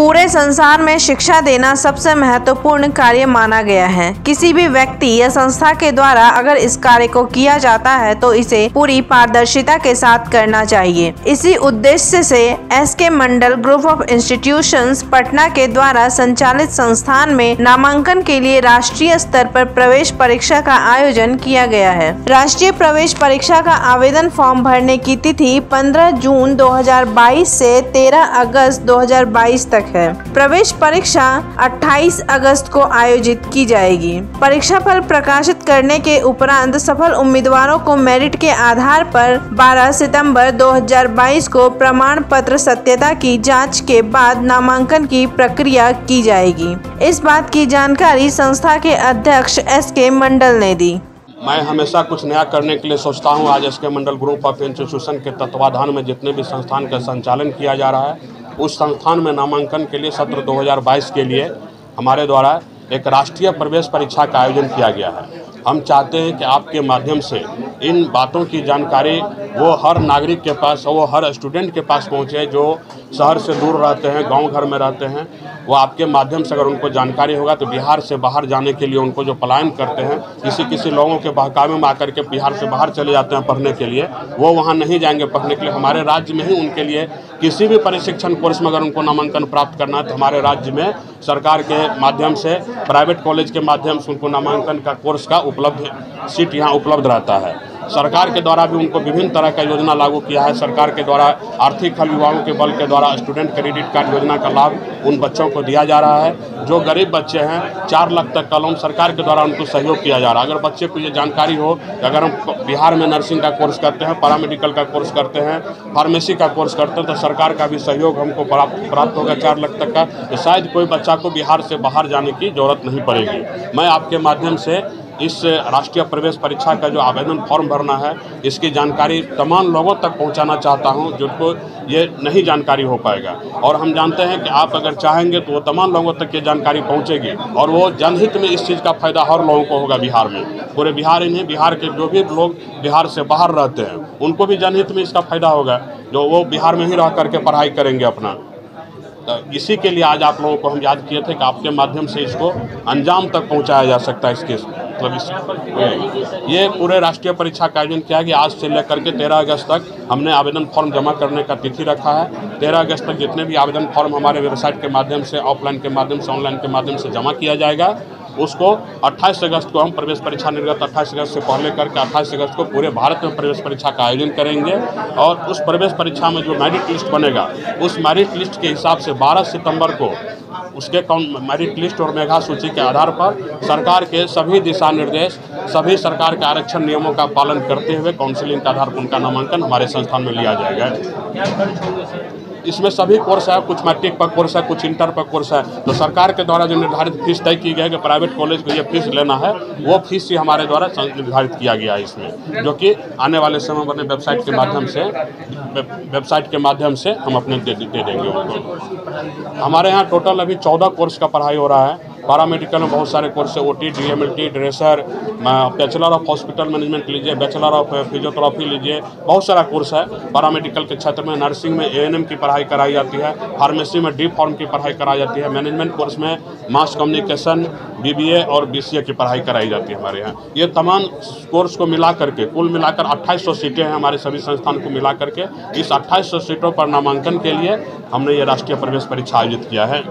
पूरे संसार में शिक्षा देना सबसे महत्वपूर्ण कार्य माना गया है। किसी भी व्यक्ति या संस्था के द्वारा अगर इस कार्य को किया जाता है तो इसे पूरी पारदर्शिता के साथ करना चाहिए। इसी उद्देश्य से SK Mandal group of institutions Patna के द्वारा संचालित संस्थान में नामांकन के लिए राष्ट्रीय स्तर पर प्रवेश परीक्षा का आयोजन किया गया है। राष्ट्रीय प्रवेश परीक्षा का आवेदन फॉर्म भरने की तिथि 15 जून 2022 से 13 अगस्त 2022 तक है। प्रवेश परीक्षा 28 अगस्त को आयोजित की जाएगी। परीक्षा फल प्रकाशित करने के उपरांत सफल उम्मीदवारों को मेरिट के आधार पर 12 सितंबर 2022 को प्रमाण पत्र सत्यता की जांच के बाद नामांकन की प्रक्रिया की जाएगी। इस बात की जानकारी संस्था के अध्यक्ष एसके मंडल ने दी। मैं हमेशा कुछ नया करने के लिए सोचता हूं। आज SK Mandal group of institution के तत्वाधान में जितने भी संस्थान का संचालन किया जा रहा है, उस संस्थान में नामांकन के लिए सत्र 2022 के लिए हमारे द्वारा एक राष्ट्रीय प्रवेश परीक्षा का आयोजन किया गया है। हम चाहते हैं कि आपके माध्यम से इन बातों की जानकारी वो हर नागरिक के पास, वो हर स्टूडेंट के पास पहुँचे जो शहर से दूर रहते हैं, गांव घर में रहते हैं। वो आपके माध्यम से अगर उनको जानकारी होगा तो बिहार से बाहर जाने के लिए उनको जो पलायन करते हैं, किसी लोगों के बहकावे में आकर के बिहार से बाहर चले जाते हैं पढ़ने के लिए, वो वहाँ नहीं जाएंगे पढ़ने के लिए। हमारे राज्य में ही उनके लिए किसी भी प्रशिक्षण कोर्स में अगर उनको नामांकन प्राप्त करना है तो हमारे राज्य में सरकार के माध्यम से, प्राइवेट कॉलेज के माध्यम से उनको नामांकन का कोर्स का उपलब्ध सीट यहाँ उपलब्ध रहता है। सरकार के द्वारा भी उनको विभिन्न तरह का योजना लागू किया है। सरकार के द्वारा आर्थिक अभिभावकों के बल के द्वारा स्टूडेंट क्रेडिट कार्ड योजना का लाभ उन बच्चों को दिया जा रहा है। जो गरीब बच्चे हैं 4 लाख तक का लोन सरकार के द्वारा उनको सहयोग किया जा रहा है। अगर बच्चे को ये जानकारी हो कि अगर हम बिहार में नर्सिंग का कोर्स करते हैं, पैरामेडिकल का कोर्स करते हैं, फार्मेसी का कोर्स करते हैं तो सरकार का भी सहयोग हमको प्राप्त होगा 4 लाख तक का, तो शायद कोई बच्चा को बिहार से बाहर जाने की जरूरत नहीं पड़ेगी। मैं आपके माध्यम से इस राष्ट्रीय प्रवेश परीक्षा का जो आवेदन फॉर्म भरना है, इसकी जानकारी तमाम लोगों तक पहुंचाना चाहता हूं जिनको ये नहीं जानकारी हो पाएगा। और हम जानते हैं कि आप अगर चाहेंगे तो वो तमाम लोगों तक ये जानकारी पहुंचेगी और वो जनहित में इस चीज़ का फायदा हर लोगों को होगा। बिहार में, पूरे बिहार ही नहीं, बिहार के जो भी लोग बिहार से बाहर रहते हैं उनको भी जनहित में इसका फायदा होगा, जो वो बिहार में ही रह करके पढ़ाई करेंगे अपना। इसी के लिए आज आप लोगों को हम याद किए थे कि आपके माध्यम से इसको अंजाम तक पहुंचाया जा सकता है। इसके मतलब ये पूरे राष्ट्रीय परीक्षा का आयोजन किया गया। आज से लेकर के 13 अगस्त तक हमने आवेदन फॉर्म जमा करने का तिथि रखा है। 13 अगस्त तक जितने भी आवेदन फॉर्म हमारे वेबसाइट के माध्यम से, ऑफलाइन के माध्यम से, ऑनलाइन के माध्यम से जमा किया जाएगा, उसको 28 अगस्त को हम प्रवेश परीक्षा निर्गत 28 अगस्त से पहले करके 28 अगस्त को पूरे भारत में प्रवेश परीक्षा का आयोजन करेंगे। और उस प्रवेश परीक्षा में जो मेरिट लिस्ट बनेगा, उस मेरिट लिस्ट के हिसाब से 12 सितंबर को उसके मेरिट लिस्ट और मेधा सूची के आधार पर सरकार के सभी दिशा निर्देश, सभी सरकार के आरक्षण नियमों का पालन करते हुए काउंसिलिंग के आधार पर उनका नामांकन हमारे संस्थान में लिया जाएगा। इसमें सभी कोर्स है, कुछ मैट्रिक पर कोर्स है, कुछ इंटर पर कोर्स है। तो सरकार के द्वारा जो निर्धारित फीस तय की गई है कि प्राइवेट कॉलेज को ये फीस लेना है, वो फीस ही हमारे द्वारा निर्धारित किया गया है इसमें, जो कि आने वाले समय में अपने वेबसाइट के माध्यम से हम अपने दे देंगे उनको। हमारे यहाँ टोटल अभी 14 कोर्स का पढ़ाई हो रहा है। पैरामेडिकल में बहुत सारे कोर्स है, OT, DMLT, dresser, bachelor of hospital management लीजिए, बैचलर ऑफ फिजियोथेरेपी लीजिए, बहुत सारा कोर्स है। पैरामेडिकल के क्षेत्र में नर्सिंग में ANM की पढ़ाई कराई जाती है, फार्मेसी में D Pharm की पढ़ाई कराई जाती है, मैनेजमेंट कोर्स में मास कम्युनिकेशन, BBA और BCA की पढ़ाई कराई जाती है हमारे यहाँ। ये तमाम कोर्स को मिला करके कुल मिलाकर 2800 सीटें हैं हमारे सभी संस्थान को मिला करके। इस 2800 सीटों पर नामांकन के लिए हमने ये राष्ट्रीय प्रवेश परीक्षा आयोजित किया है।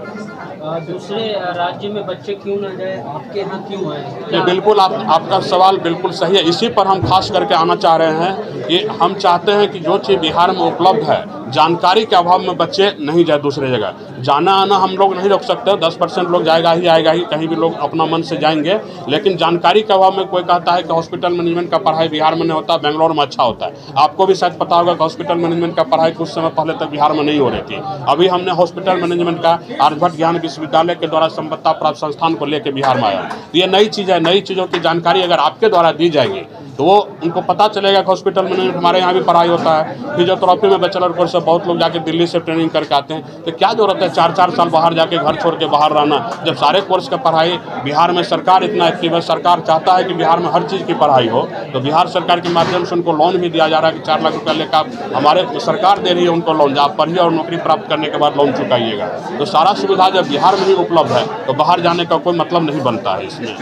दूसरे राज्य में बच्चे क्यों न जाए, आपके यहाँ क्यों है? ये बिल्कुल आपका सवाल बिल्कुल सही है। इसी पर हम खास करके आना चाह रहे हैं कि हम चाहते हैं कि जो चीज़ बिहार में उपलब्ध है, जानकारी के अभाव में बच्चे नहीं जाए दूसरे जगह। जाना आना हम लोग नहीं रोक सकते, 10% लोग जाएगा ही आएगा ही, कहीं भी लोग अपना मन से जाएंगे। लेकिन जानकारी के अभाव में कोई कहता है कि हॉस्पिटल मैनेजमेंट का पढ़ाई बिहार में नहीं होता, बेंगलोर में अच्छा होता है। आपको भी शायद पता होगा कि हॉस्पिटल मैनेजमेंट का पढ़ाई कुछ समय पहले तक बिहार में नहीं हो रही थी। अभी हमने हॉस्पिटल मैनेजमेंट का आर्यभट्ट ज्ञान विश्वविद्यालय के द्वारा संबद्धता प्राप्त संस्थान को लेकर बिहार में आया। ये नई चीज़ है। नई चीज़ों की जानकारी अगर आपके द्वारा दी जाएगी तो वो उनको पता चलेगा कि हॉस्पिटल में नहीं, हमारे यहाँ भी पढ़ाई होता है। फिजियोथेरेपी में बैचलर कोर्स से बहुत लोग जाके दिल्ली से ट्रेनिंग करके आते हैं। तो क्या जरूरत है 4-4 साल बाहर जाके घर छोड़ के बाहर रहना, जब सारे कोर्स का पढ़ाई बिहार में सरकार इतना एक्टिव है। सरकार चाहता है कि बिहार में हर चीज़ की पढ़ाई हो, तो बिहार सरकार के माध्यम से उनको लोन भी दिया जा रहा है कि 4 लाख रुपया लेकर हमारे सरकार दे रही है उनको लोन, आप पढ़िए और नौकरी प्राप्त करने के बाद लोन चुकाइएगा। तो सारा सुविधा जब बिहार में ही उपलब्ध है तो बाहर जाने का कोई मतलब नहीं बनता है इसमें।